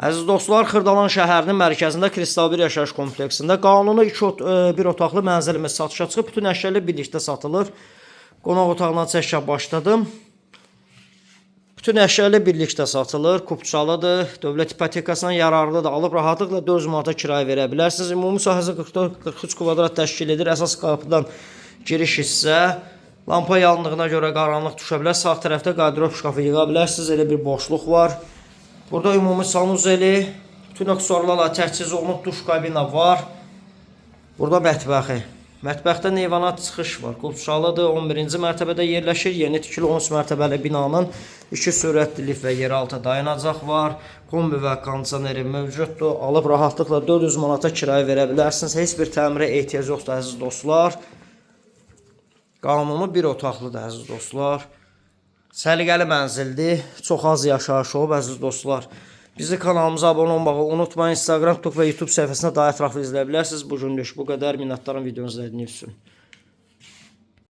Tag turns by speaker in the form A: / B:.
A: Əziz dostlar, Xırdalan şəhərinin mərkəzində Kristal 1 yaşayış kompleksində qanuni bir otaqlı mənzilimiz satışa çıxıb. Bütün əşyalar birlikdə satılır. Qonaq otağına çəkə başladım. Bütün əşyalar birlikdə satılır. Kupçalıdır. Dövlət ipotekasından yararlıdır. Alıb rahatlıqla 400 manata kirayə verə bilərsiniz. Ümumi sahəsi 43 kvadrat təşkil edir. Əsas qapıdan giriş hissə. Lampa yandığına görə qaranlıq düşə bilər. Sağ tərəfdə qardirob şkafı yığa bilərsiniz. Elə bir boşluq var. Burada ümumi sanuzeli, bütün aksesuarlarla təchiz olunub, duş kabina var. Burada mətbəxi. Mətbəxdə eyvana çıxış var. Qulpçalıdır, 11-ci mərtəbədə yerləşir. Yeni tikili 13 mərtəbəli binanın 2 sürətli lift və yeraltı dayanacaq var. Kombi və kondisioneri mövcuddur. Alıb rahatlıqla 400 manata kirayə verə bilərsiniz. Heç bir təmirə ehtiyac yoxdur, əziz dostlar. Qanuni bir otaqlıdır, əziz dostlar. Səliqəli mənzildir. Çox az yaşayış olub, əziz dostlar. Bizi kanalımıza abunə olmağı unutmayın. Instagram, TikTok və YouTube səhifəsində daha ətraflı izləyə bilərsiniz. Bu günlük bu qədər. Minnətdarım videonuzu izlədiyiniz üçün.